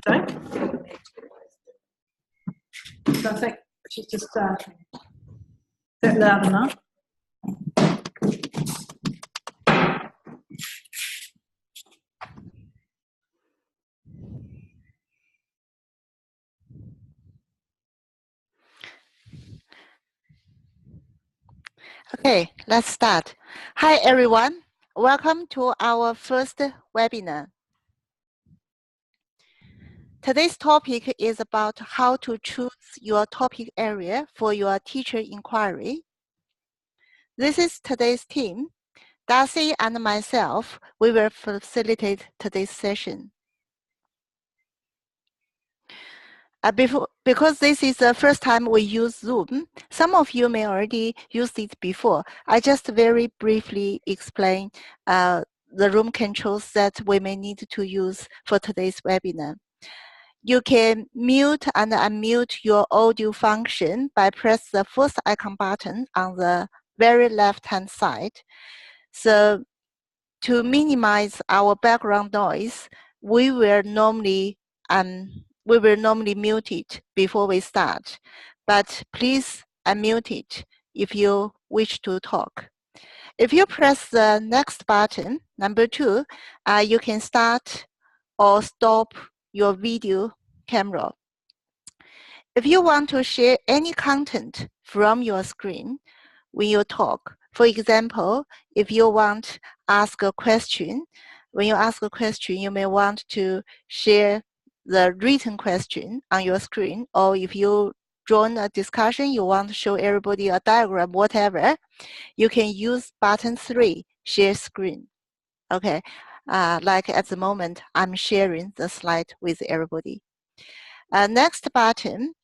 Sorry? So I think she's just a bit loud enough. Okay, let's start. Hi, everyone. Welcome to our first webinar. Today's topic is about how to choose your topic area for your teacher inquiry. This is today's team. Darcy and myself, we will facilitate today's session. Because this is the first time we use Zoom, some of you may already used it before. I just very briefly explain the room controls that we may need to use for today's webinar. You can mute and unmute your audio function by press the first icon button on the very left-hand side. So to minimize our background noise, we will normally mute it before we start, but please unmute it if you wish to talk. If you press the next button, number 2, you can start or stop your video camera. If you want to share any content from your screen when you talk, for example, if you want to ask a question, when you ask a question, you may want to share the written question on your screen, or if you join a discussion, you want to show everybody a diagram, whatever, you can use button 3, share screen. Okay, like at the moment, I'm sharing the slide with everybody. Next button,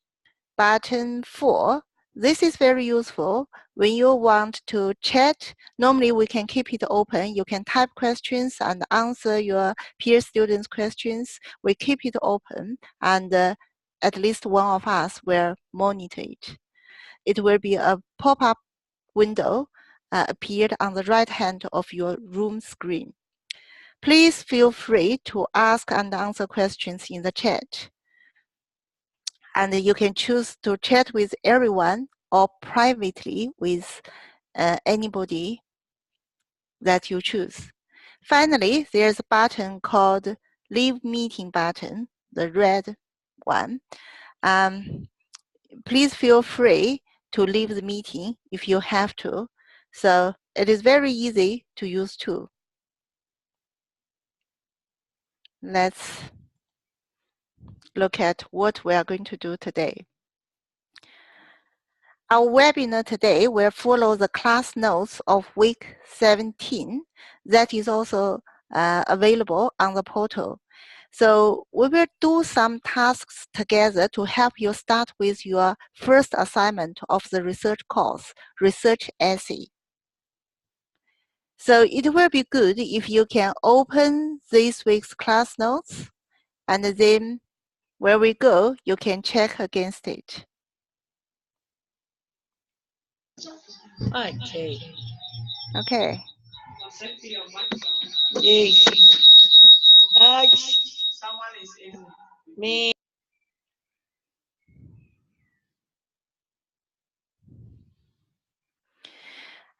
button 4. This is very useful when you want to chat. Normally, we can keep it open. You can type questions and answer your peer students' questions. We keep it open, and at least one of us will monitor it. It will be a pop-up window appeared on the right hand of your room screen. Please feel free to ask and answer questions in the chat. And you can choose to chat with everyone or privately with anybody that you choose. Finally, there's a button called Leave Meeting button, the red one. Please feel free to leave the meeting if you have to. So it is very easy to use too. Let's look at what we are going to do today. Our webinar today will follow the class notes of week 17 that is also available on the portal. So we will do some tasks together to help you start with your first assignment of the research course, research essay. So it will be good if you can open this week's class notes, and then where we go, you can check against it. Okay. Okay. Yay. Someone is in me.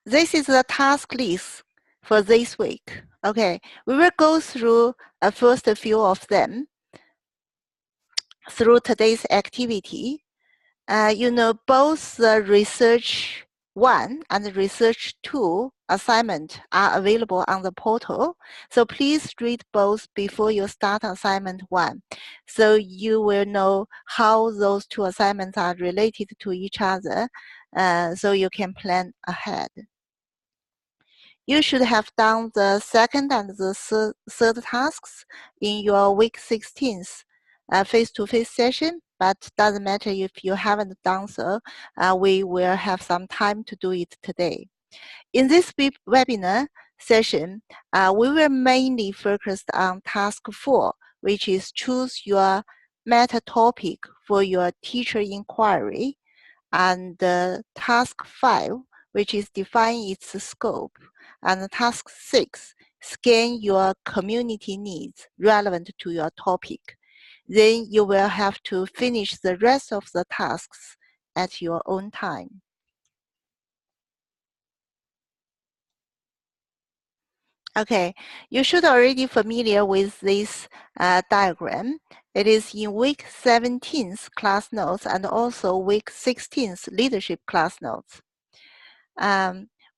This is the task list for this week. Okay, we will go through a first few of them through today's activity. You know, both the research 1 and the research 2 assignment are available on the portal. So please read both before you start assignment 1. So you will know how those two assignments are related to each other, so you can plan ahead. You should have done the second and the third tasks in your week 16th face-to-face session, but doesn't matter if you haven't done so, we will have some time to do it today. In this webinar session, we will mainly focus on task 4, which is choose your meta topic for your teacher inquiry, and task 5, which is define its scope, and task 6, scan your community needs relevant to your topic. Then you will have to finish the rest of the tasks at your own time. Okay, you should already familiar with this diagram. It is in week 17's class notes and also week 16's leadership class notes.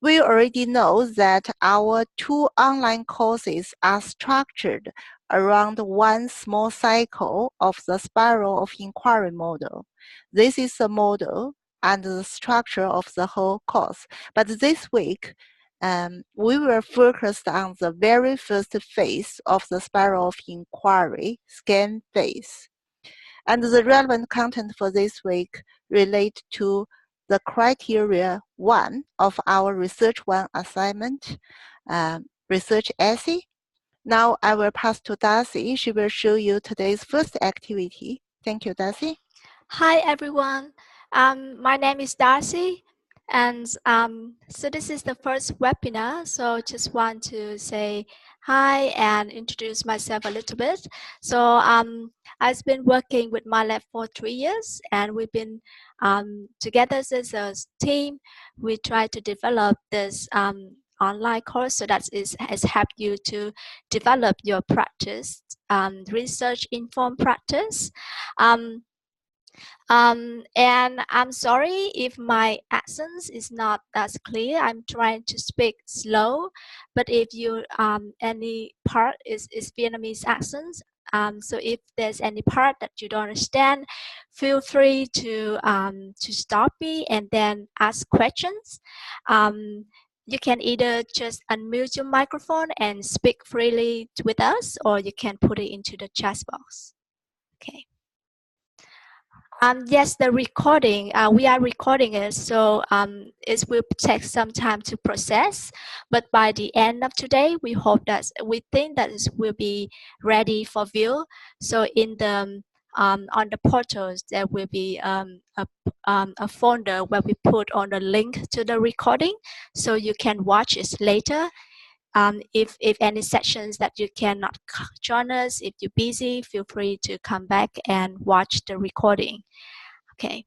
We already know that our 2 online courses are structured around one small cycle of the spiral of inquiry model. This is the model and the structure of the whole course. But this week, we were focused on the very first phase of the spiral of inquiry, scan phase. And the relevant content for this week relate to the criteria 1 of our research 1 assignment, research essay. Now I will pass to Darcy. She will show you today's first activity. Thank you, Darcy. Hi, everyone. My name is Darcy. And so this is the first webinar. So just want to say hi and introduce myself a little bit. So I've been working with MyLab for 3 years, and we've been together as a team. We try to develop this online course so that it has helped you to develop your practice, research informed practice. And I'm sorry if my accent is not as clear. I'm trying to speak slow, but if you any part is Vietnamese accent, so if there's any part that you don't understand, feel free to stop me and then ask questions. You can either just unmute your microphone and speak freely with us, or you can put it into the chat box. Okay. Yes, the recording, we are recording it, so it will take some time to process, but by the end of today, we think that it will be ready for view. So in the on the portals, there will be a folder where we put on the link to the recording, so you can watch it later. If any sessions that you cannot join us, if you're busy, feel free to come back and watch the recording. Okay.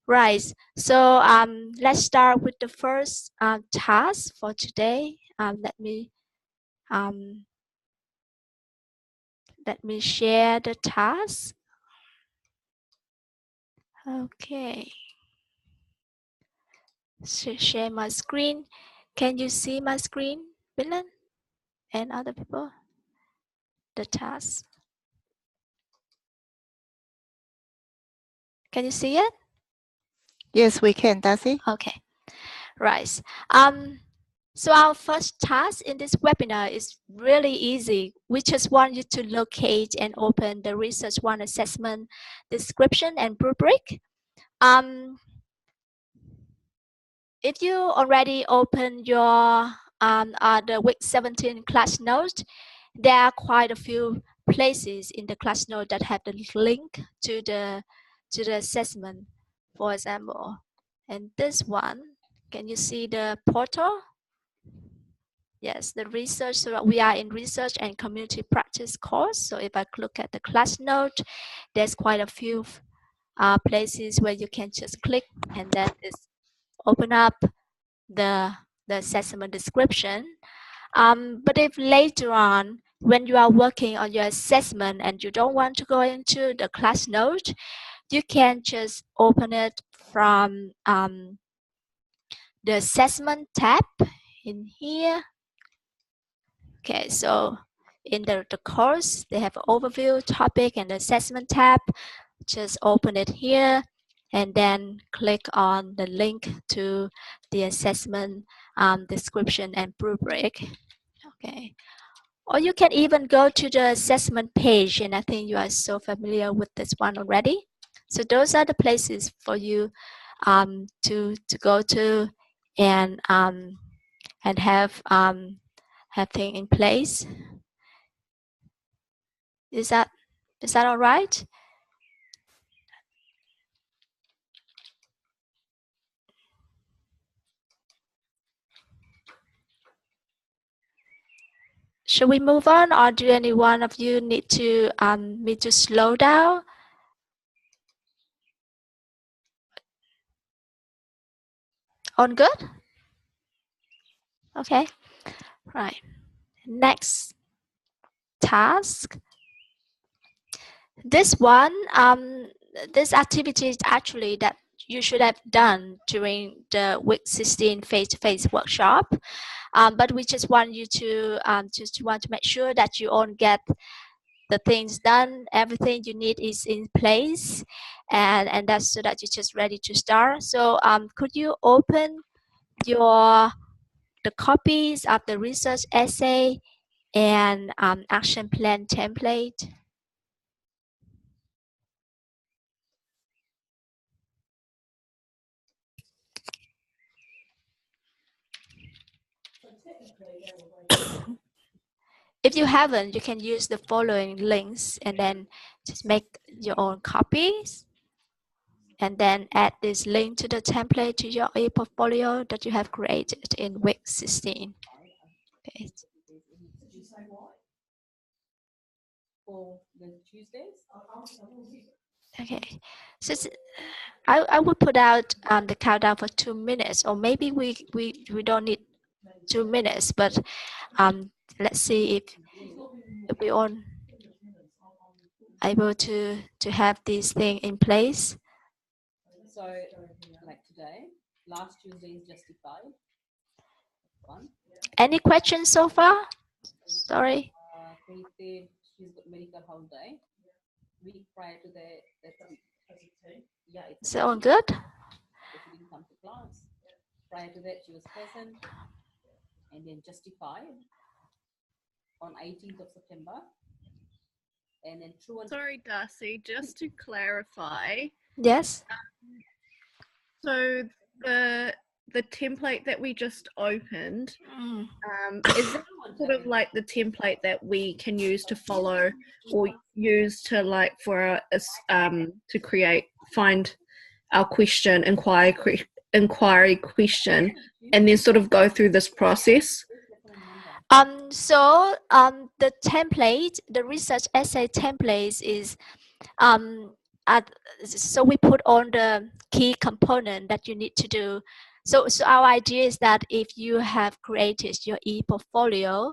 Right. So let's start with the first task for today. Let me share the task. Okay. Share my screen. Can you see my screen, Villain, and other people? The task. Can you see it? Yes, we can, Darcy. Okay. Right. So our first task in this webinar is really easy. We just want you to locate and open the Research 1 assessment description and rubric. If you already opened your the week 17 class notes, there are quite a few places in the class note that have the link to the assessment, for example. And this one, can you see the portal? Yes, the research, so we are in research and community practice course. So if I look at the class note, there's quite a few places where you can just click and then it's open up the assessment description. But if later on, when you are working on your assessment and you don't want to go into the class note, you can just open it from the assessment tab in here. Okay, so in the course, they have overview, topic, and assessment tab. Just open it here and then click on the link to the assessment description and rubric. Okay. Or you can even go to the assessment page, and I think you are so familiar with this one already. So those are the places for you to go to and have things in place. Is that all right? Should we move on, or do any one of you need to me to slow down? On good? Okay. Right. Next task. This one, this activity is actually that you should have done during the week 16 face-to-face workshop. But we just want you to make sure that you all get the things done, everything you need is in place, and that's so that you're just ready to start. So could you open the copies of the research essay and action plan template? If you haven't, you can use the following links and then just make your own copies and then add this link to the template to your e-portfolio that you have created in week 16. Okay. For the Tuesdays? Okay, so I will put out the countdown for 2 minutes, or maybe we don't need 2 minutes, but let's see if we all able to have this thing in place. So, like today, last Tuesday is justified. One. Any questions so far? Sorry. 23rd, she's got medical holiday. Week prior to that, yeah, it's So all good? she didn't come to class. Prior to that, she was present and then justified on 18th of September. And then true and Sorry, Darcy, just to clarify. Yes. So the template that we just opened, is that sort of like the template that we can use to follow or use to like for us to find our question, inquiry question, and then sort of go through this process? So the template, the research essay templates is so we put on the key component that you need to do. So our idea is that if you have created your e-portfolio,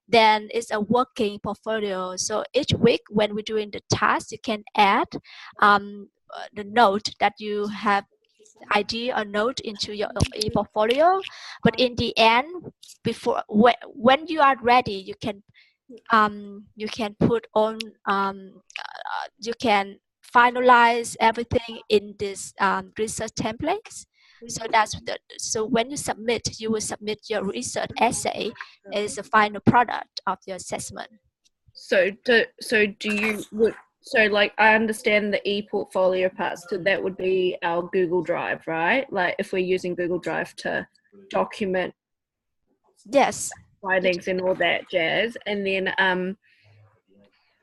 then it's a working portfolio. So each week when we're doing the task, you can add the note that you have idea or note into your e-portfolio. But in the end, before when you are ready, you can put on you can finalize everything in this research templates. So that's so when you submit, you will submit your research essay as the final product of your assessment. So like I understand the e-portfolio parts, so that would be our Google Drive, right? Like if we're using Google Drive to document Yes, findings and all that jazz. And then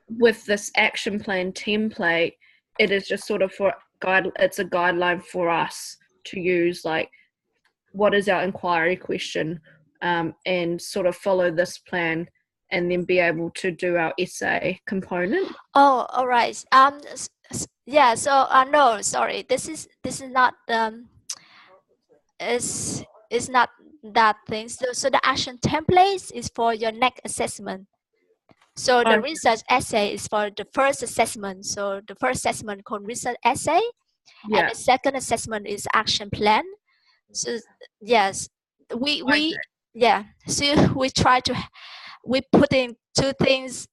with this action plan template, it is just sort of it's a guideline for us to use, like what is our inquiry question, and sort of follow this plan and then be able to do our essay component. Oh, all right. Yeah. So no, sorry. This is not is not that thing. So the action templates is for your next assessment. So the research essay is for the first assessment. So the first assessment called research essay, Yeah. and the second assessment is action plan. So yes, we yeah. So we try to we put in two things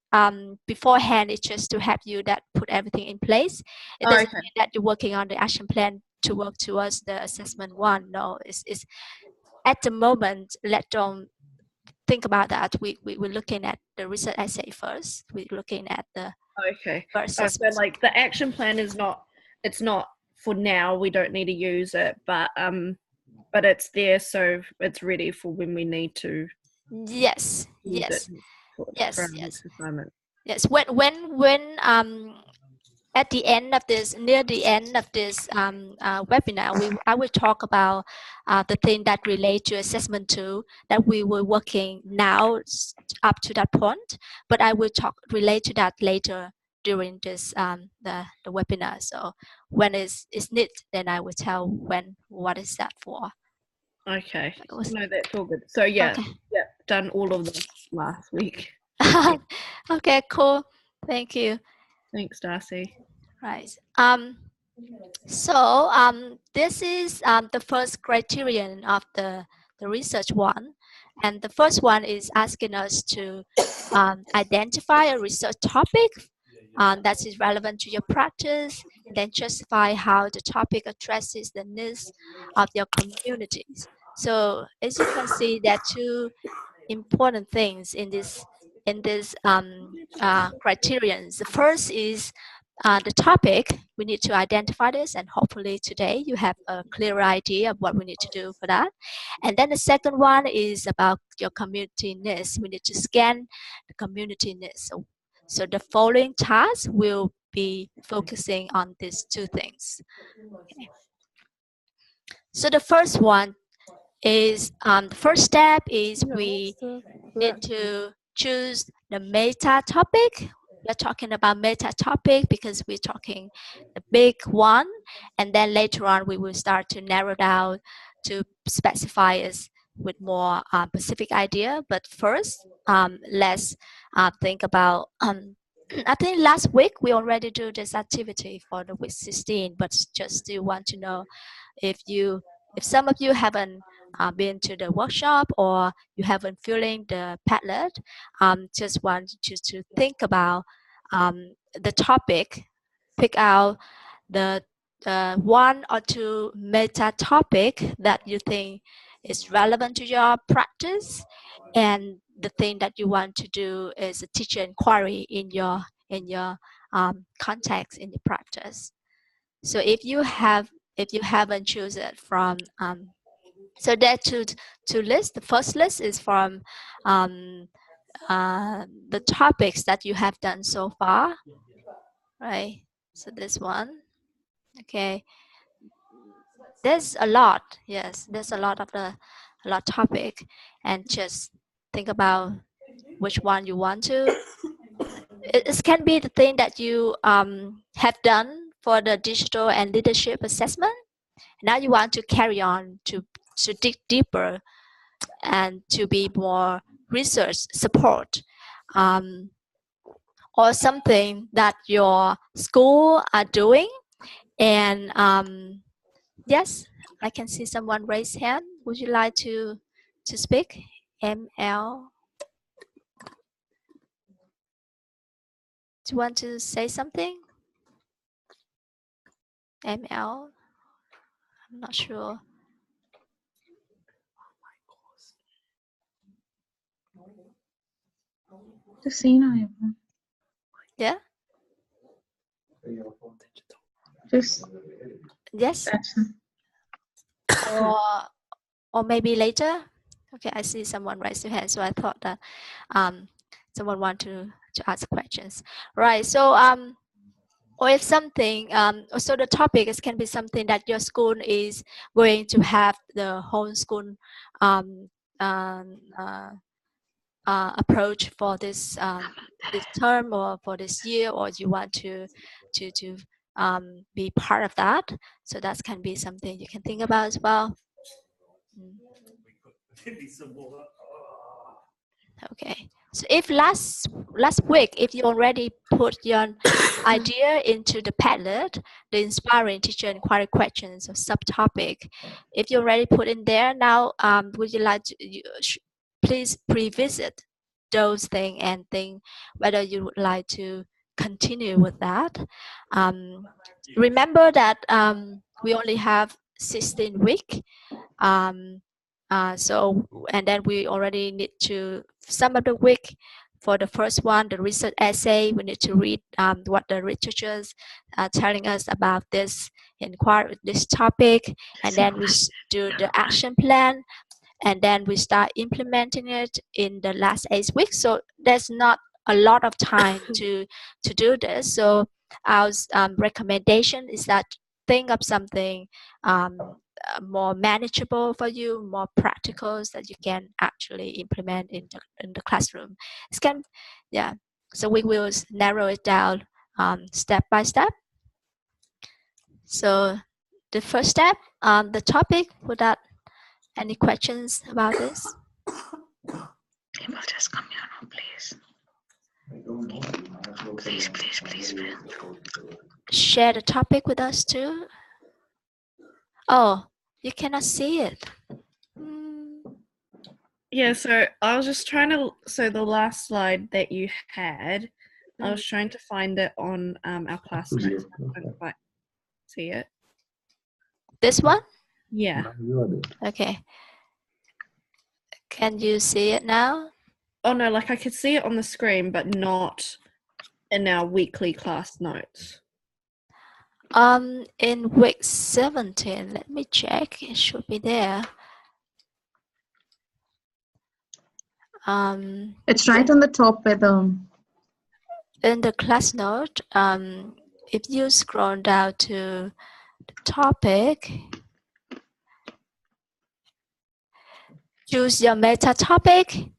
beforehand. It's just to help you that put everything in place. It doesn't mean that you're working on the action plan to work towards the assessment one. No, it's at the moment. Don't think about that. We're looking at the research essay first. We're looking at the first So assessment. like the action plan is not. It's not for now. We don't need to use it, but it's there, so it's ready for when we need to. Yes. Yes. Yes. Yes. For our Yes. next assignment. Yes. When at the end of this, near the end of this webinar, I will talk about the thing that relate to assessment tool that we were working now up to that point. But I will relate to that later during this the webinar. So when it's needed, then I will tell what is that for. Okay. No, that's all good. So yeah, Okay. yeah, done all of this last week. Okay, cool. Thank you. Thanks, Darcy. Right. This is the first criterion of the research one. And the first one is asking us to identify a research topic that is relevant to your practice, and then justify how the topic addresses the needs of your communities. So as you can see, there are two important things in this criterion. The first is the topic. We need to identify this, and hopefully today you have a clear idea of what we need to do for that. And then the second one is about your community needs. We need to scan the community needs. So the following tasks will be focusing on these two things. Okay. So the first one is the first step is we need to choose the meta topic. We're talking about meta topic because we're talking the big one, and then later on we will start to narrow down to specify it with more specific idea. But first, let's think about. I think last week we already do this activity for the week 16, but just still want to know if some of you haven't been to the workshop or you haven't filling the Padlet, just want you to think about the topic, pick out the one or two meta topic that you think is relevant to your practice, and the thing that you want to do is a teacher inquiry in your context in your practice. So if you haven't chosen it from so there are two lists. The first list is from the topics that you have done so far, right? So this one, okay. There's a lot, yes. There's a lot topic, and just think about which one you want to. It can be the thing that you have done for the digital and leadership assessment. Now you want to carry on to dig deeper and to be more research support, or something that your school are doing. And yes, I can see someone raise hand. Would you like to speak? ML, do you want to say something? ML, I'm not sure. Yeah. Just Yes. Or maybe later. Okay, I see someone raise their hand, so I thought that someone want to ask questions. Right. So or if something so the topic can be something that your school is going to have the whole school approach for this this term or for this year, or you want to be part of that. So that can be something you can think about as well. Okay. So if last week, if you already put your idea into the Padlet, the inspiring teacher inquiry questions or subtopic, if you already put in there, now would you like to please revisit those things and think whether you would like to continue with that. Remember that we only have 16 weeks. So, and then we already need to, some of the week for the first one, the research essay, we need to read what the researchers are telling us about this inquiry, this topic, and then we do the action plan, and then we start implementing it in the last 8 weeks. So there's not a lot of time to do this. So our recommendation is that think of something more manageable for you, more practical, so that you can actually implement in the classroom. So we will narrow it down step by step. So the first step, the topic, without any questions about this? People just come here now, please. Please. Share the topic with us too. Oh, you cannot see it. Yeah, so I was just trying to, so the last slide that you had, I was trying to find it on our class notes. I couldn't quite see it. This one? Yeah. Okay. Can you see it now? Oh no, like I could see it on the screen, but not in our weekly class notes. In week 17, let me check. It should be there. It's right on the top with in the class note, if you scroll down to the topic, choose your meta topic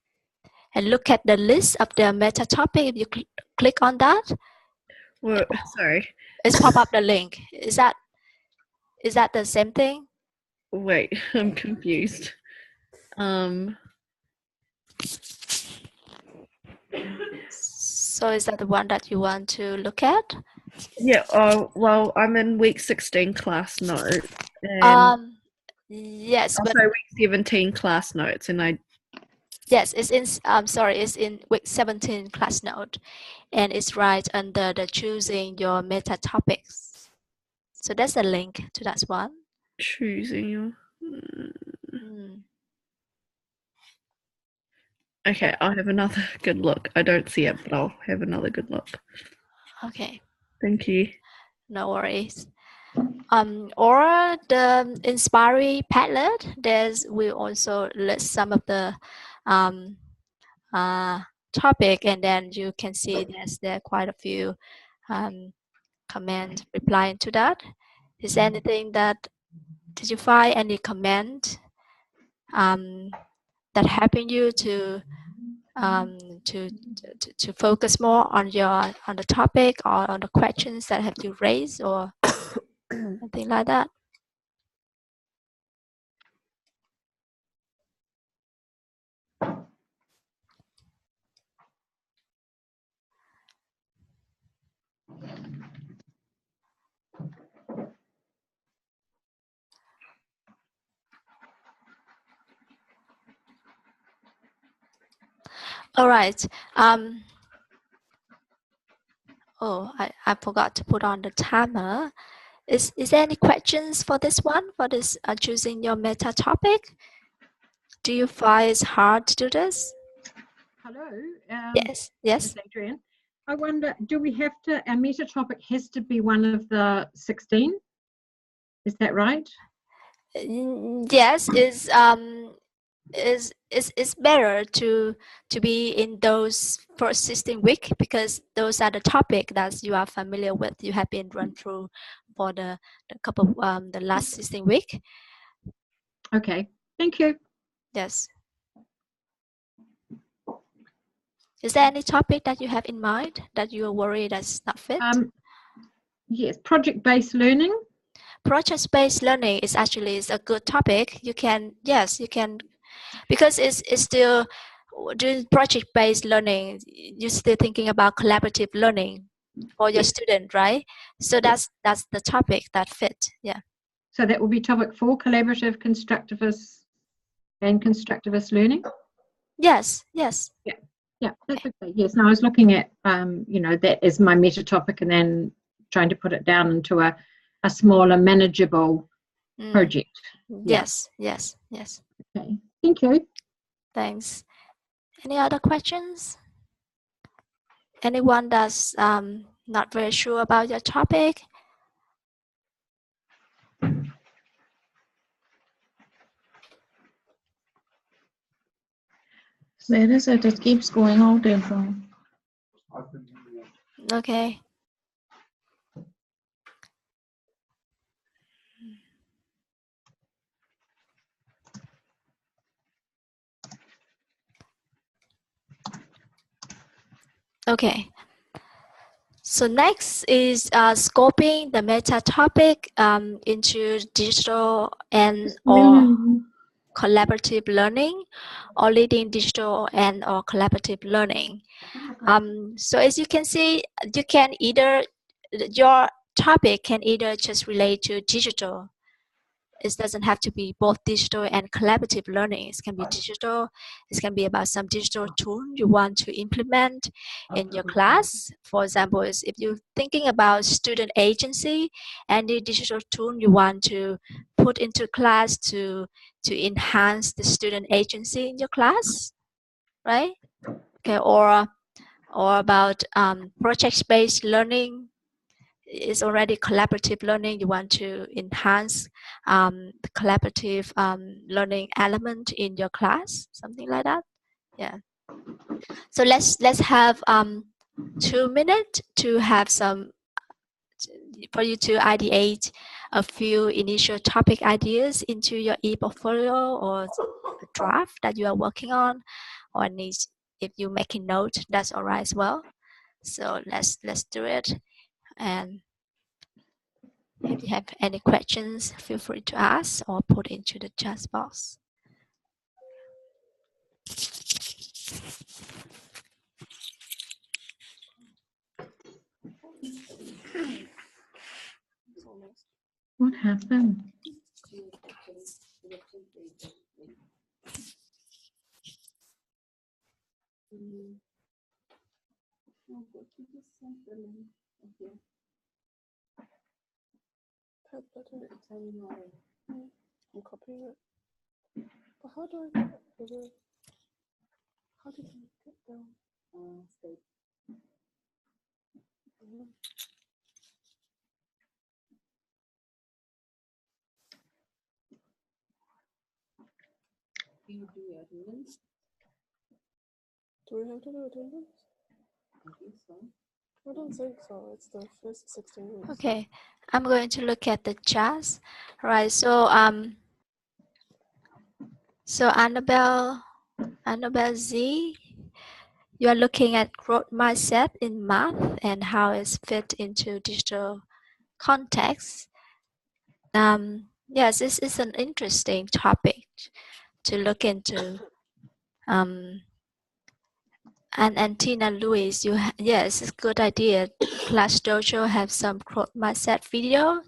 and look at the list of the meta topic. If you click on that, Well, sorry. it's pop up the link. Is that the same thing? Wait, I'm confused. So is that the one that you want to look at? Yeah, well, I'm in week 16 class note. And yes, but also week 17 class notes, and yes, it's in. It's in week 17 class note, and it's right under the choosing your meta topics. So that's a link to that one. choosing your. Okay, I'll have another good look. I don't see it, but I'll have another good look. Okay. Thank you. No worries. Or the Inspire Padlet, we also list some of the topic, and then you can see there are quite a few comments replying to that. Is there anything did you find any comment that helping you to focus more on the topic or on the questions that have you raised or anything like that? All right. Oh, I forgot to put on the timer. Is there any questions for this one, for this choosing your meta topic? Do you find it's hard to do this? Hello. Yes. It's Adrian. I wonder, do we have to, our meta topic has to be one of the 16? Is that right? Yes, it's better to be in those first 16 weeks, because those are the topic that you are familiar with. You have been run through for the couple the last 16 week. Okay, thank you. Yes. Is there any topic that you have in mind that you are worried that's not fit? Yes, project-based learning. Project-based learning is a good topic. You can, because it's still doing project-based learning. You're still thinking about collaborative learning for your student, right? So that's the topic that fit. Yeah. So that will be topic 4, collaborative, constructivist, and constructivist learning. Yes. Yeah, that's okay. Yes, no, I was looking at, that is my meta topic, and then trying to put it down into a smaller, manageable project. Yes. Okay, thank you. Thanks. Any other questions? Anyone that's not very sure about your topic? Where is it? It keeps going out in from. Okay. Okay. So next is scoping the meta topic into digital and or collaborative learning, or leading digital and or collaborative learning. So as you can see, you can either, your topic can either just relate to digital. It doesn't have to be both digital and collaborative learning. It can be digital. It can be about some digital tool you want to implement in your class. For example, is if you're thinking about student agency, any digital tool you want to put into class to enhance the student agency in your class, right? Okay, or about project-based learning. Is already collaborative learning. You want to enhance the collaborative learning element in your class, something like that. Yeah. So let's have 2 minutes to have some, for you to ideate a few initial topic ideas into your e-portfolio or a draft that you are working on, or if you make a note, that's all right as well. So let's do it. And if you have any questions, feel free to ask or put into the chat box. What happened? I'm copying it. But how do I get it? How did you get down? State. Do you do attendance? Do we have to do attendance? I think so. I don't think so. It's the first 16 weeks. Okay, I'm going to look at the charts. All right, so so Annabelle Z, you are looking at growth mindset in math and how it's fit into digital context. Yes, this is an interesting topic to look into. And Tina Lewis, yes, it's a good idea. Class Dojo have some growth mindset video.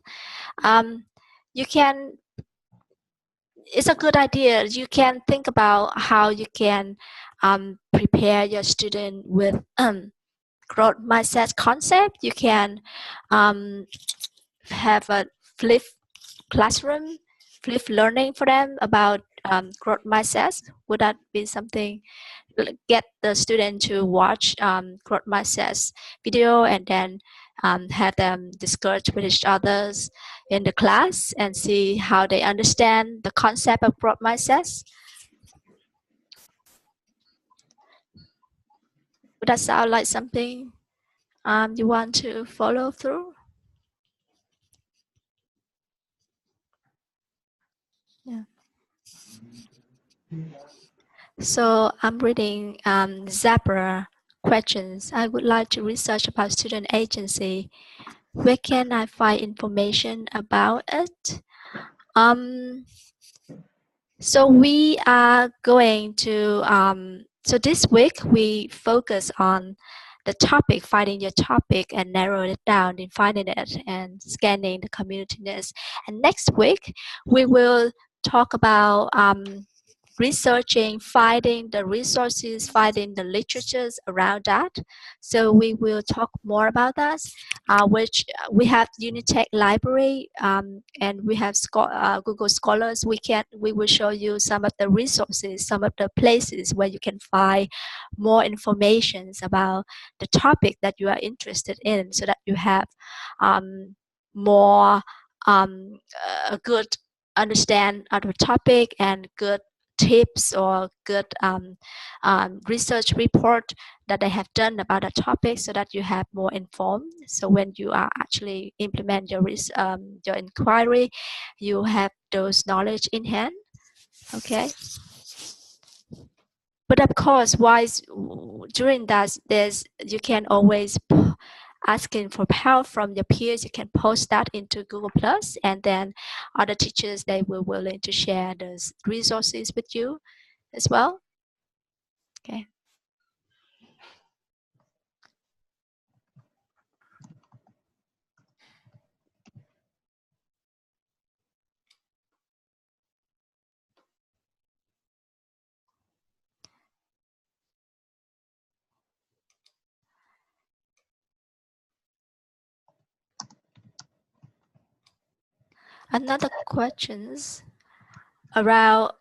You can, it's a good idea. You can think about how you can prepare your student with growth mindset concept. You can have a flip classroom, flip learning for them about growth mindset. Would that be something? Get the student to watch growth mindset video and then have them discuss with each others in the class and see how they understand the concept of growth mindset. Would that sound like something you want to follow through? Yeah. So I'm reading Zebra questions. I would like to research about student agency. Where can I find information about it? So we are going to, so this week we focus on the topic, finding your topic and narrow it down in finding it and scanning the community needs. And next week we will talk about researching, finding the resources, finding the literatures around that. So we will talk more about that, which we have Unitech Library and we have Google Scholars. We will show you some of the resources, some of the places where you can find more information about the topic that you are interested in, so that you have more a good understand of the topic and good tips or good research report that they have done about a topic, so that you have more informed. So when you are actually implement your inquiry, you have those knowledge in hand. Okay. But of course, during that, you can always asking for help from your peers. You can post that into Google Plus, and then other teachers, they will willing to share those resources with you as well. Okay. Another questions around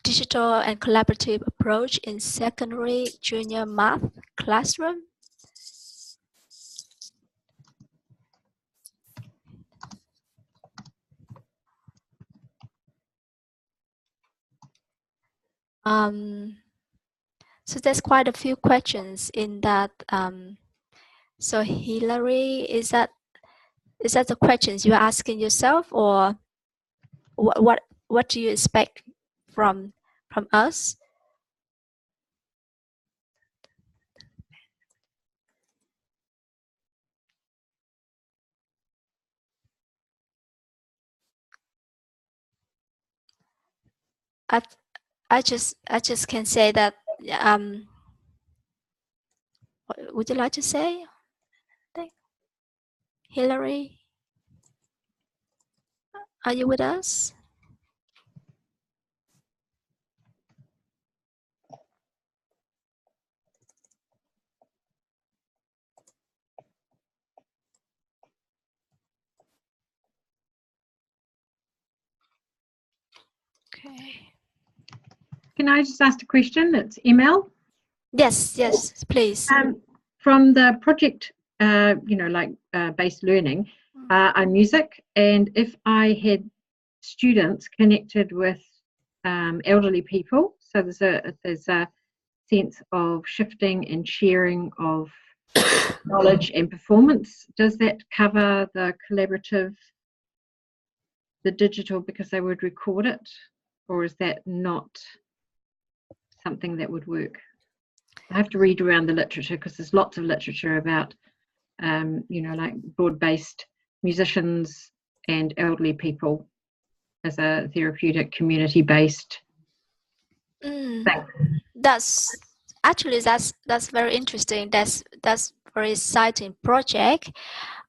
digital and collaborative approach in secondary junior math classroom. So there's quite a few questions in that. So Hillary, is that the questions you're asking yourself, or what do you expect from us? I just can say that. Would you like to say? Hillary, are you with us? Okay. Can I just ask a question? It's ML. Yes, please. From the project, based learning, I'm music, and if I had students connected with elderly people, so there's a sense of shifting and sharing of knowledge and performance. Does that cover the collaborative, the digital, because they would record it, or is that not something that would work? I have to read around the literature because there's lots of literature about, like broad-based musicians and elderly people as a therapeutic, community-based thing. That's very interesting. That's very exciting project.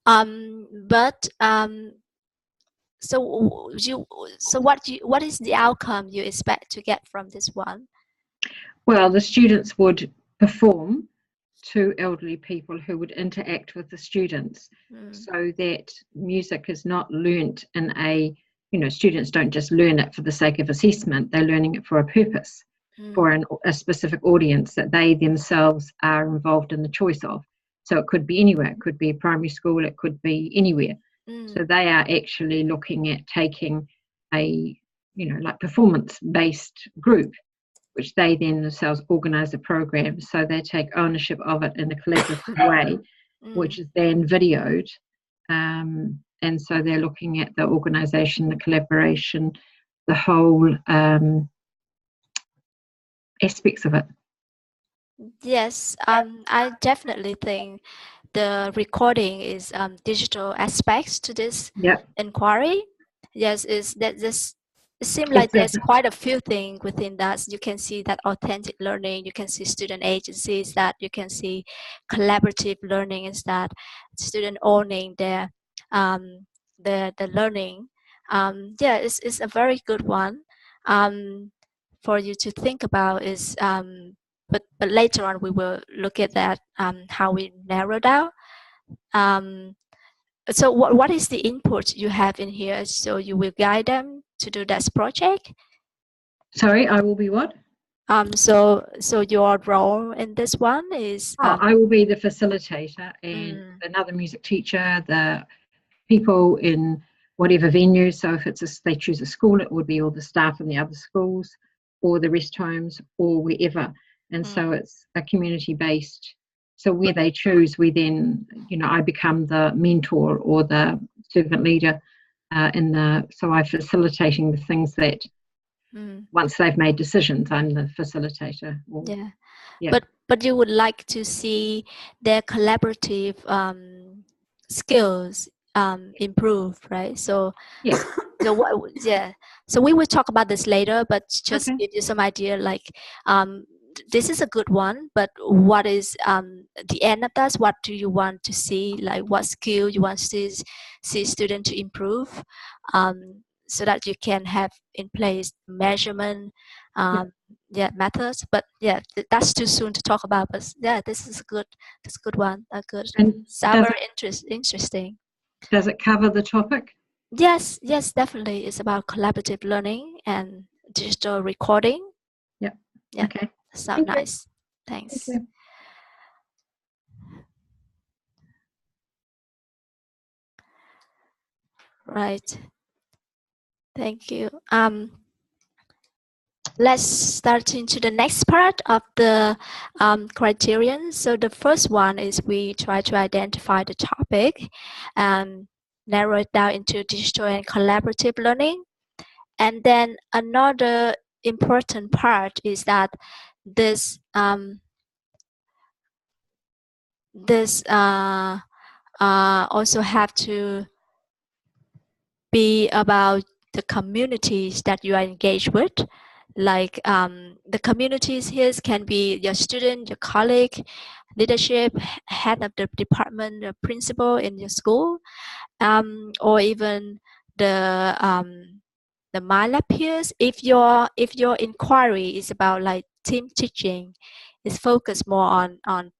So what is the outcome you expect to get from this one? Well, the students would perform to elderly people who would interact with the students, so that music is not learnt in students don't just learn it for the sake of assessment. They're learning it for a purpose, for a specific audience that they themselves are involved in the choice of. So it could be anywhere. It could be a primary school. It could be anywhere. So they are actually looking at taking a, performance-based group, which they then themselves organise a program. So they take ownership of it in a collaborative way, which is then videoed. And so they're looking at the organisation, the collaboration, the whole aspects of it. Yes, I definitely think the recording is digital aspects to this inquiry. Yes, it seems like there's quite a few things within that. You can see that authentic learning, you can see student agencies, that you can see collaborative learning, is that student owning their the learning. It's a very good one for you to think about. Is but later on we will look at that, how we narrow down. So what is the input you have in here? So you will guide them to do this project? Sorry, I will be what? So your role in this one is? I will be the facilitator, and another music teacher, the people in whatever venue. So if they choose a school, it would be all the staff in the other schools, or the rest homes, or wherever. And so it's a community-based. So where they choose, we then, I become the mentor or the servant leader so I'm facilitating the things that once they've made decisions. I'm the facilitator. Yeah. Yeah. But you would like to see their collaborative skills improve, right? So Yeah. so yeah. So we will talk about this later, but just Okay. give you some idea. Like this is a good one, but what is the end of that? What do you want to see? Like what skill you want to see student to improve, so that you can have in place measurement. Methods, but that's too soon to talk about. But this is a good one. A good. And Sound very interesting. does it cover the topic? Yes, definitely. It's about collaborative learning and digital recording. Yeah. Yeah. Okay. Sound Thank you. nice. Thanks. Thank you. Right. Thank you. Let's start into the next part of the criterion. So the first one is we try to identify the topic and narrow it down into digital and collaborative learning. And then another important part is that this also have to be about the communities that you are engaged with. Like the communities here can be your student, your colleague, leadership, head of the department, the principal in your school, or even the MyLab peers. If your inquiry is about like team teaching, is focused more on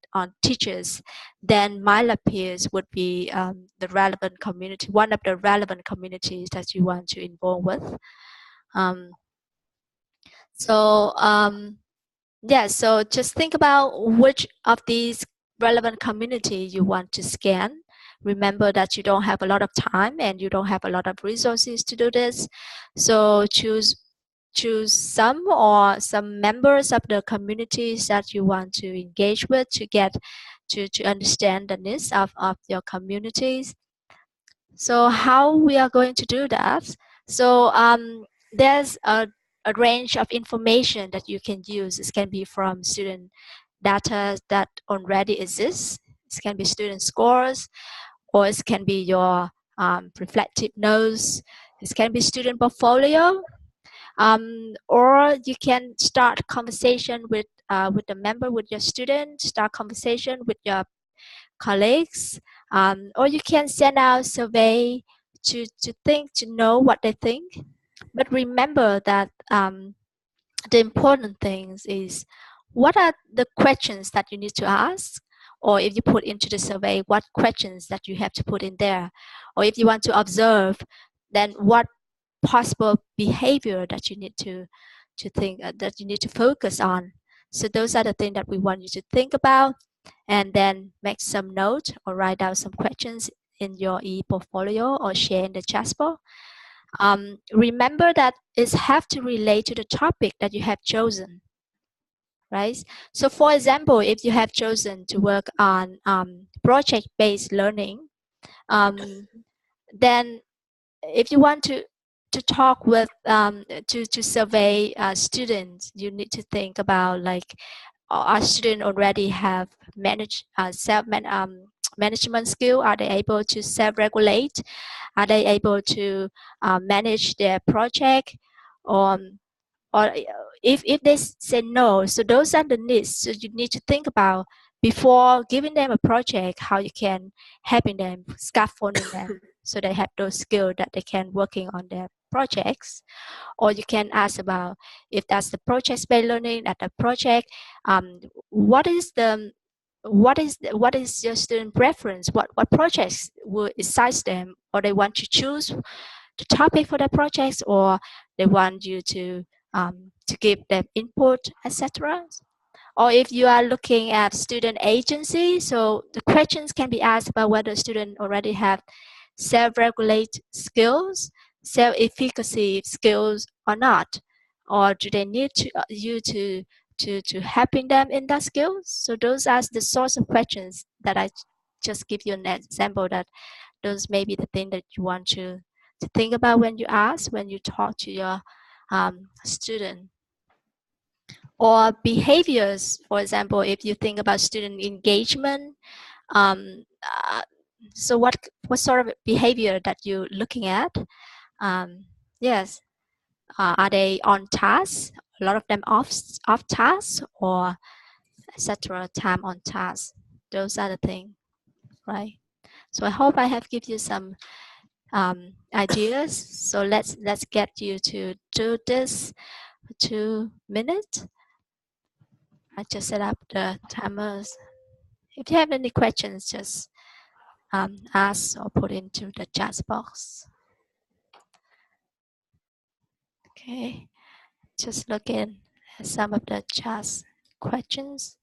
teachers, then MyLab peers would be the relevant community, one of the relevant communities that you want to involve with. So just think about which of these relevant community you want to scan. Remember that you don't have a lot of time and you don't have a lot of resources to do this. So choose some or some members of the communities that you want to engage with to get to understand the needs of your communities. So how we are going to do that? So there's a range of information that you can use. It can be from student data that already exists. It can be student scores, or it can be your reflective notes. It can be student portfolio, or you can start conversation with the member, with your student, start conversation with your colleagues, or you can send out survey to know what they think. But remember that the important things is what are the questions that you need to ask, or if you put into the survey, what questions that you have to put in there, or if you want to observe, then what possible behavior that you need to think, that you need to focus on. So those are the things that we want you to think about, and then make some note or write down some questions in your e-portfolio or share in the Jasper. Remember that it have to relate to the topic that you have chosen, right? So for example, if you have chosen to work on project-based learning, then if you want to talk with to survey students, you need to think about like our students already have management skill. Are they able to self-regulate? Are they able to manage their project? Or if they say no, so those are the needs. So you need to think about before giving them a project, how you can helping them, scaffolding them, so they have those skills that they can working on their projects. Or you can ask about if that's the project-based learning at the project, what is your student preference? What projects will excite them, or they want to choose the topic for their projects, or they want you to give them input, etc. Or if you are looking at student agency, so the questions can be asked about whether students already have self-regulate skills, self-efficacy skills or not, or do they need you to helping them in that skills? So those are the sorts of questions that I just give you an example, that those may be the thing that you want to think about when you ask, when you talk to your student. Or behaviors, for example, if you think about student engagement, so what sort of behavior that you're looking at? Yes, are they on task? A lot of them off task, or etc. Time on task. Those are the things, right? So I hope I have give you some ideas. So let's get you to do this for 2 minutes. I just set up the timers. If you have any questions, just ask or put into the chat box. Okay, just looking at some of the chat questions.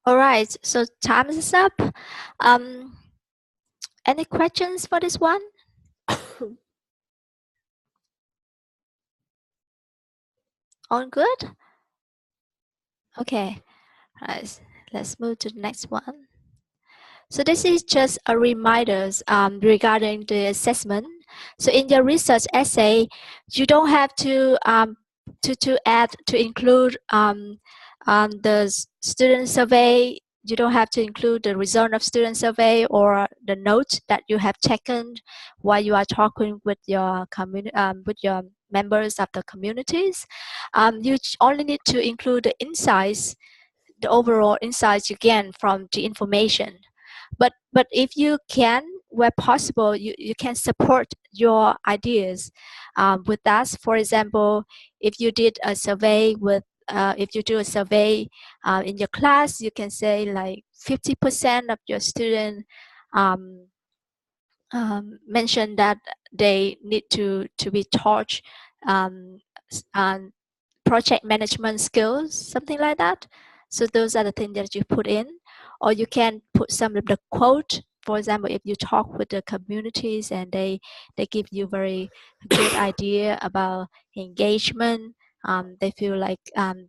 All right, so time is up. Any questions for this one? All good? Okay, all right, let's move to the next one. So this is just a reminder regarding the assessment. So in your research essay, you don't have to include the student survey. You don't have to include the result of student survey or the notes that you have taken while you are talking with your members of the communities. You only need to include the insights, the overall insights you gain from the information. But if you can, where possible, you can support your ideas with that. For example, if you did a survey with if you do a survey in your class, you can say like 50% of your students mention that they need to be taught project management skills, something like that. So those are the things that you put in. Or you can put some of the quote. For example, if you talk with the communities and they give you very good idea about engagement, they feel like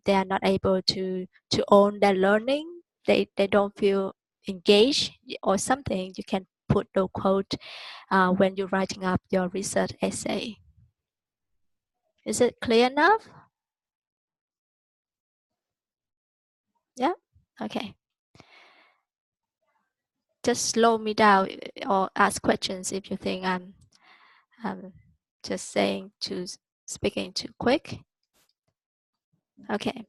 they are not able to own their learning. They don't feel engaged or something. You can put the quote when you're writing up your research essay. Is it clear enough? Yeah. Okay. Just slow me down or ask questions if you think I'm just speaking too quick. Okay.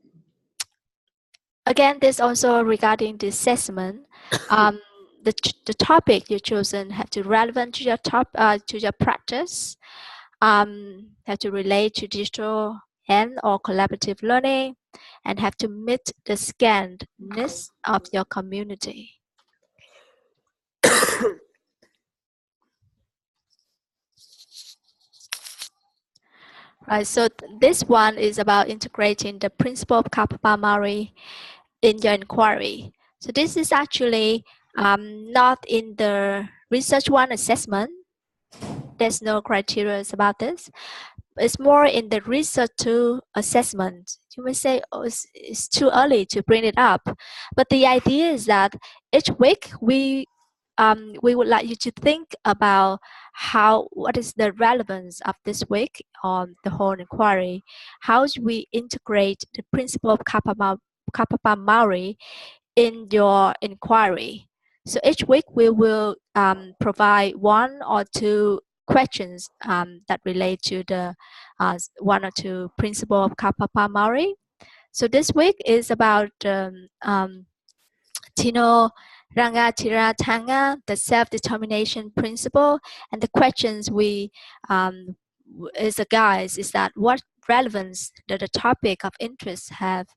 Again, this also regarding the assessment. The topic you chosen have to relevant to your to your practice. Have to relate to digital and or collaborative learning, and have to meet the scanned needs of your community. Right, so this one is about integrating the principle of Kappa-Maori in your inquiry. So this is actually not in the research one assessment. There's no criteria about this. It's more in the research 2 assessment. You may say, oh, it's too early to bring it up. But the idea is that each week we would like you to think about what is the relevance of this week on the whole inquiry. How should we integrate the principle of Kappa-Maori in your inquiry? So each week we will provide 1 or 2 questions that relate to the 1 or 2 principle of Kappa-Maori. So this week is about Tino Rangatiratanga, the self-determination principle, and the questions we is a guide is that what relevance does the topic of interest have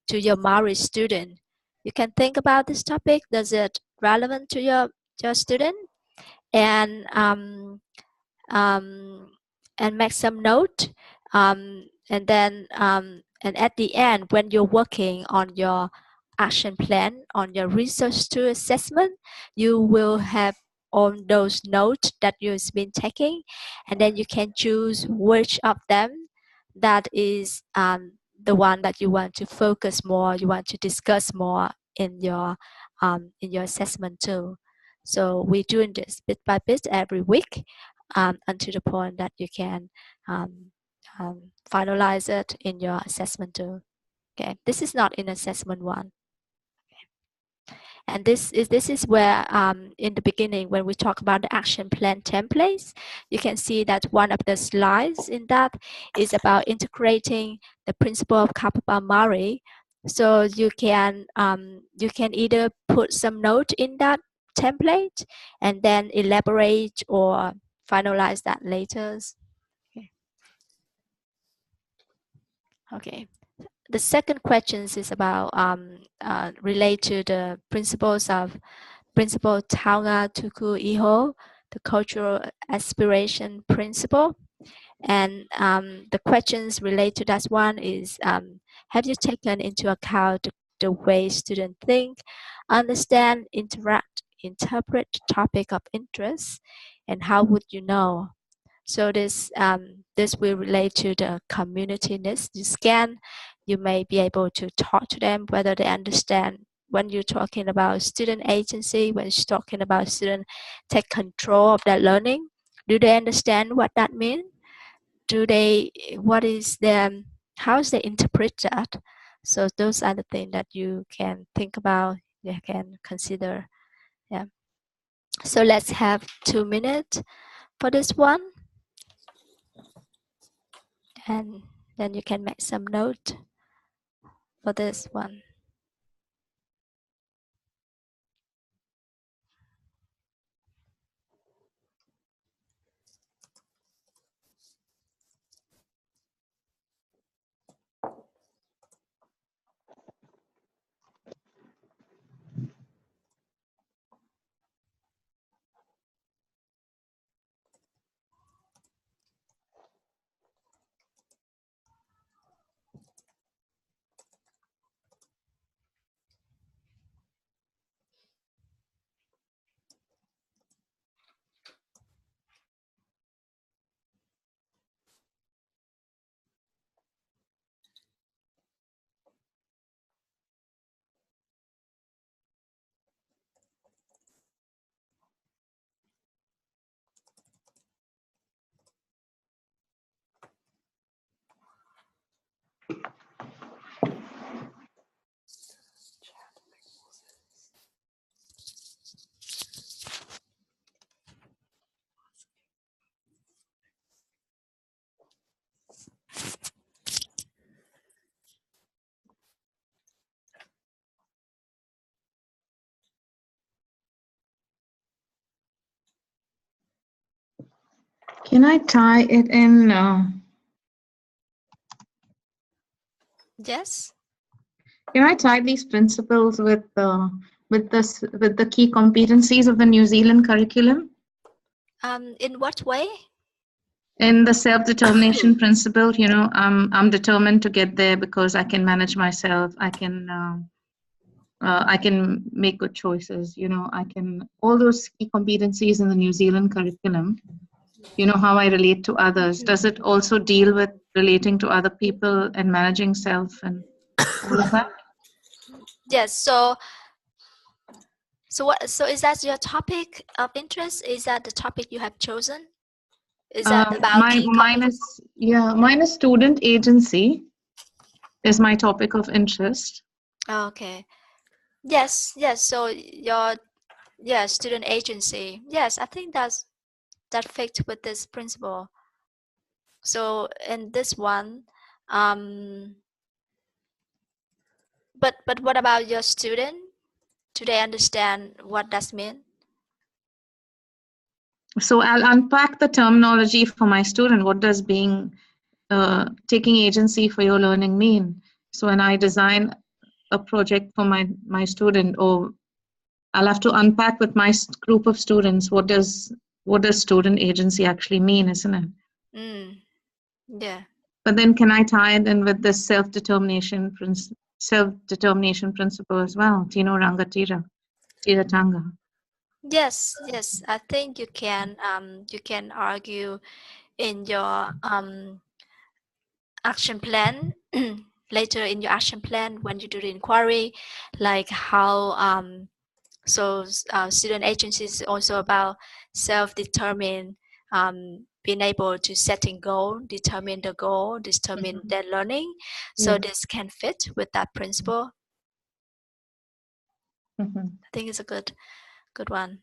to your Maori student? You can think about this topic. Does it relevant to your student? And make some note. And then and at the end, when you're working on your action plan, on your research 2 assessment, you will have on those notes that you've been taking, and then you can choose which of them that is the one that you want to focus more, you want to discuss more in your assessment too. So we're doing this bit by bit every week until the point that you can finalize it in your assessment too. Okay, this is not in assessment 1. And this is where in the beginning, when we talk about the action plan templates, you can see that one of the slides in that is about integrating the principle of Kappa-Maori. So you can either put some note in that template and then elaborate or finalize that later. Okay. The second question is about relate to the principle Taonga Tuku Iho, the cultural aspiration principle. And the questions relate to that one is, have you taken into account the way students think, understand, interact, interpret the topic of interest, and how would you know? So this will relate to the community-ness. You scan, you may be able to talk to them whether they understand when you're talking about student agency, when you're talking about student take control of their learning. Do they understand what that means? How they interpret that? So those are the things that you can think about, you can consider. Yeah. So let's have 2 minutes for this one. And then you can make some note for this one. Can I tie it in? Yes. Can I tie these principles with the key competencies of the New Zealand curriculum? In what way? In the self-determination principle, you know, I'm determined to get there because I can manage myself. I can make good choices. You know, I can, all those key competencies in the New Zealand curriculum. You know, how I relate to others. Does it also deal with relating to other people and managing self and all of that? Yes. So what? So is that your topic of interest? Is that the topic you have chosen? Is that about key mine is student agency is my topic of interest. Okay. Yes. So your student agency. Yes, I think that fits with this principle. So in this one, but what about your student? Do they understand what that means? So I'll unpack the terminology for my student. What does being taking agency for your learning mean? So when I design a project for my student, or I'll have to unpack with my group of students, what does student agency actually mean, isn't it? Yeah. But then can I tie it in with this self-determination principle as well? Tino Rangatira, Tira Tanga. Yes. I think you can argue in your action plan later in your action plan when you do the inquiry, like how student agencies is also about self-determined, being able to setting goal, determine the goal, determine their learning. So this can fit with that principle. I think it's a good one.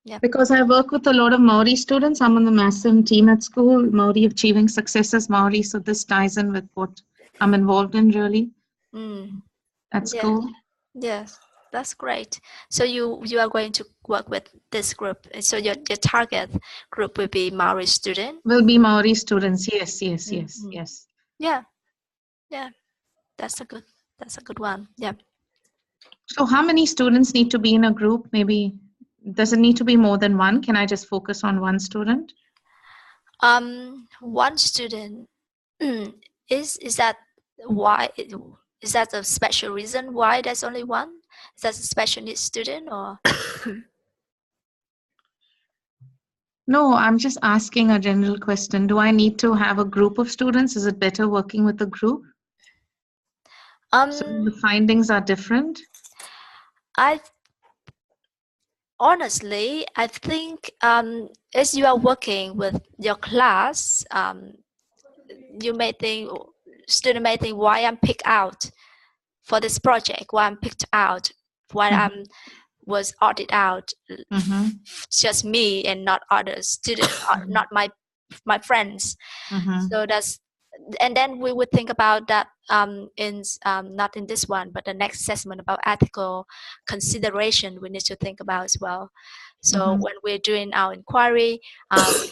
Yeah. Because I work with a lot of Maori students. I'm on the MASM team at school, Maori Achieving Success as Maori. So this ties in with what I'm involved in really at school. Yes, that's great. So you are going to work with this group. So your target group will be Maori student. Will be Maori students. Yes. Yeah. That's a good one. Yeah. So how many students need to be in a group? Maybe does it need to be more than one? Can I just focus on one student? One student. Is that why? Is that a special reason why there's only one? Is that a special needs student or? No, I'm just asking a general question. Do I need to have a group of students? Is it better working with a group? So the findings are different? Honestly, I think as you are working with your class, student may think why I'm picked out for this project, why I'm picked out, why I'm was audited out, just me and not other students, not my friends. So and then we would think about that in not in this one, but the next assessment about ethical consideration we need to think about as well. So when we're doing our inquiry,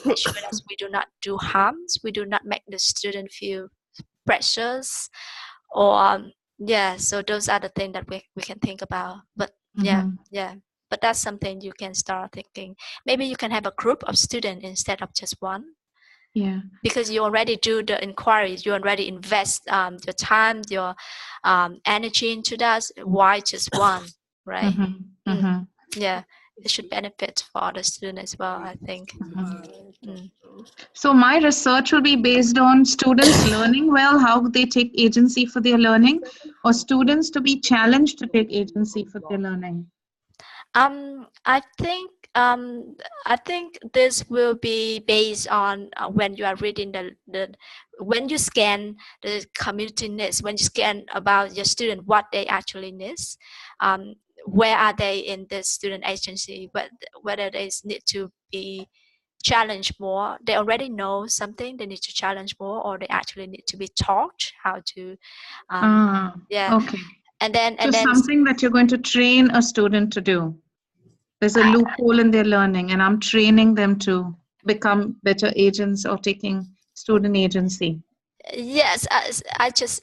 make sure that we do not do harms, we do not make the student feel pressures, or so those are the things that we can think about. But but that's something you can start thinking. Maybe you can have a group of students instead of just one. Yeah. Because you already do the inquiries, you already invest your time, your energy into that. Why just one, right? Yeah, it should benefit for the student as well, I think. So my research will be based on students learning well, how they take agency for their learning, or students to be challenged to take agency for their learning. I think this will be based on when you are reading when you scan the community needs, when you scan about your student, what they actually need, where are they in the student agency, but whether they need to be challenged more. They already know something, they need to challenge more, or they actually need to be taught how to okay. And then something that you're going to train a student to do. There's a loophole in their learning, and I'm training them to become better agents or taking student agency. Yes, as I just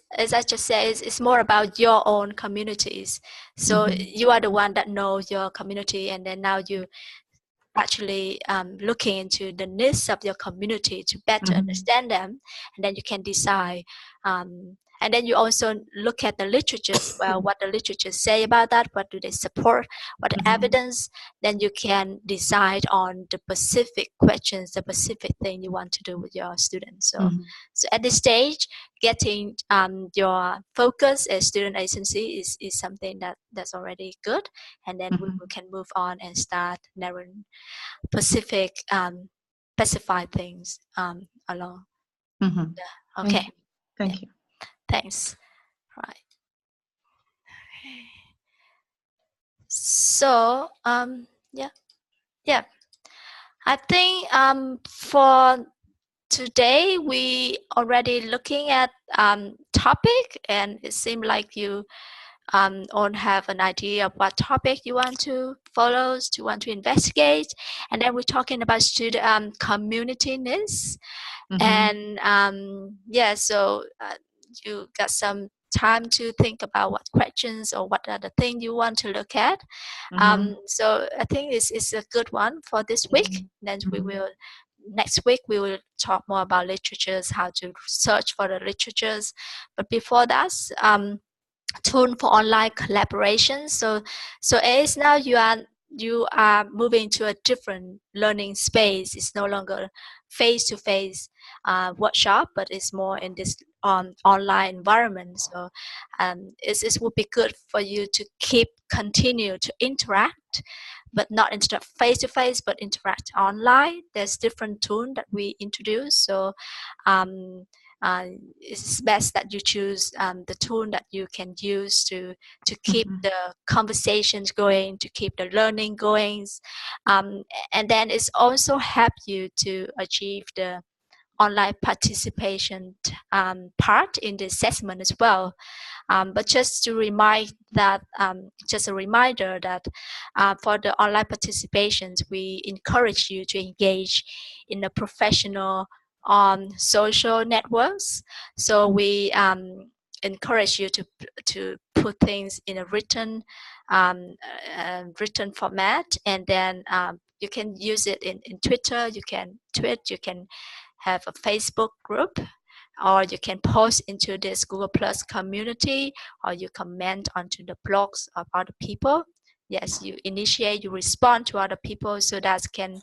said, it's more about your own communities. So you are the one that knows your community, and then now you actually looking into the needs of your community to better understand them, and then you can decide. And then you also look at the literature as well, what the literature say about that, what do they support, what the evidence, then you can decide on the specific questions, the specific thing you want to do with your students. So, so at this stage, getting your focus as student agency is something that's already good, and then we can move on and start narrowing specified things along. Yeah. Okay. Thank you. Thanks. Right. So yeah. I think for today we already looking at topic, and it seemed like you all have an idea of what topic you want to follow, you want to investigate, and then we're talking about student community needs, and yeah, so you got some time to think about what questions or what are the things you want to look at. So I think it's a good one for this week. Then we will next week we will talk more about literatures, how to search for the literatures. But before that, tool for online collaboration. So as now you are moving to a different learning space. It's no longer face-to-face workshop, but it's more in this online environment. So it would be good for you to continue to interact, but not interact face-to-face, but interact online. There's different tools that we introduce. So it's best that you choose the tool that you can use to keep the conversations going, to keep the learning going, and then it's also help you to achieve the online participation part in the assessment as well. But just to remind that, just a reminder that for the online participations, we encourage you to engage in the professional social networks. So we encourage you to put things in a written format, and then you can use it in Twitter, you can tweet, you can have a Facebook group, or you can post into this Google Plus community, or you comment onto the blogs of other people. Yes, you initiate, you respond to other people, so that can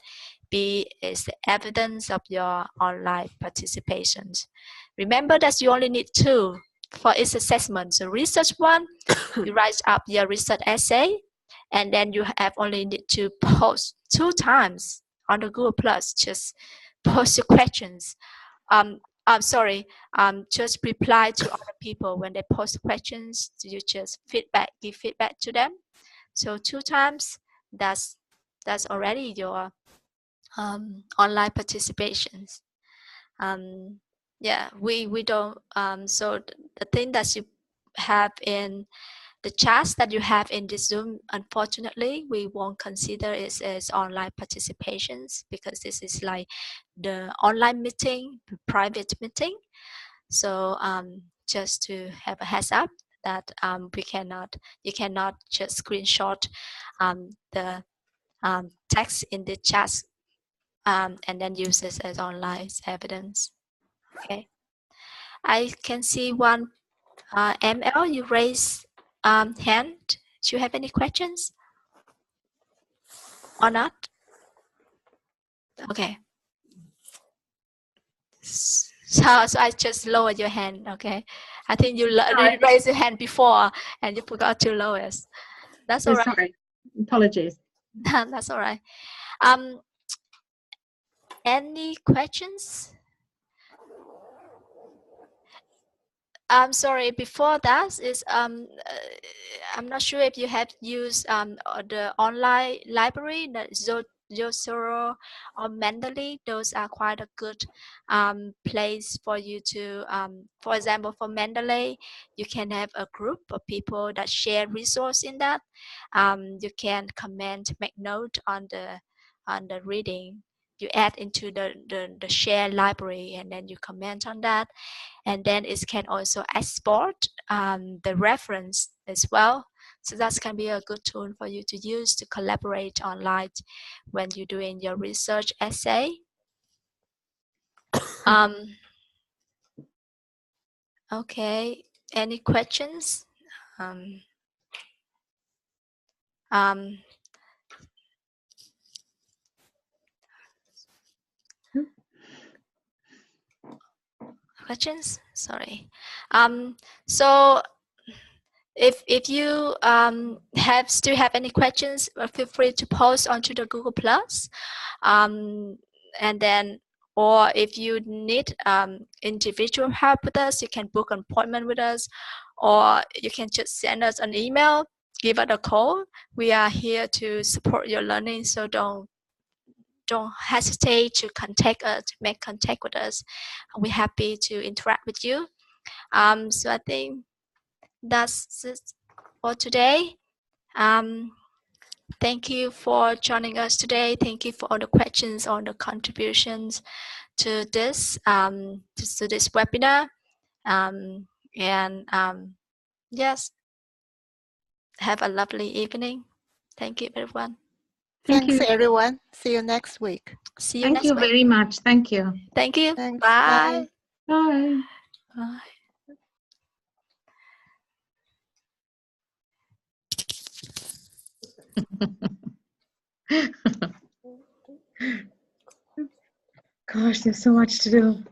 be is the evidence of your online participations. Remember that you only need 2 for each assessment. So research one, you write up your research essay, and then you have only need to post 2 times on the Google Plus. Just post your questions. I'm sorry. Just reply to other people when they post questions. You just give feedback to them. So 2 times. That's already your online participations. Yeah, we don't. So the thing that you have in the chats that you have in this Zoom, unfortunately, we won't consider it as online participations, because this is like the online meeting, the private meeting. So just to have a heads up that you cannot just screenshot the text in the chat and then use this as online evidence. Okay, I can see one ML, you raise hand. Do you have any questions or not? Okay. So I just lower your hand. Okay. I think you raised your hand before and you forgot to lower it. That's all right. Sorry. Apologies. That's all right. Any questions? I'm sorry. Before that is I'm not sure if you have used the online library, the Zotero or Mendeley. Those are quite a good place for you to, for example, for Mendeley, you can have a group of people that share resource in that. You can comment, make note on the reading. You add into the shared library, and then you comment on that, and then it can also export the reference as well. So that can be a good tool for you to use to collaborate online when you're doing your research essay. Okay, any questions? Questions? Sorry. So if you still have any questions, feel free to post onto the Google Plus, and then, or if you need individual help with us, you can book an appointment with us, or you can just send us an email, give us a call. We are here to support your learning, so don't hesitate to contact us, make contact with us. We're happy to interact with you. So I think that's it for today. Thank you for joining us today. Thank you for all the questions, all the contributions to this webinar. Yes, have a lovely evening. Thank you, everyone. Thanks, you. everyone. See you next week. See you Thank next you week. very much. Thank you. Thank you. Thanks. Bye. Bye. Bye. Gosh, there's so much to do.